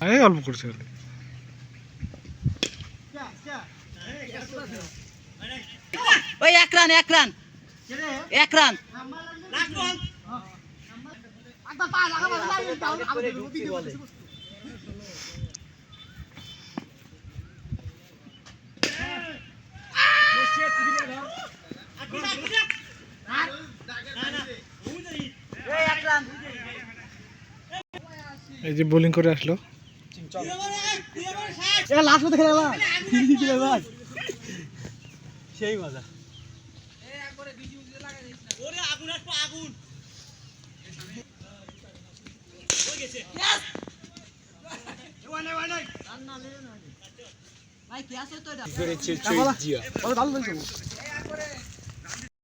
এই অল্প করছে ওই এক রান এই যে বোলিং করে আসলো লাস্ট মতো খেলে ভাই সেই মজা ভাই কি আছে তো এটা ভালো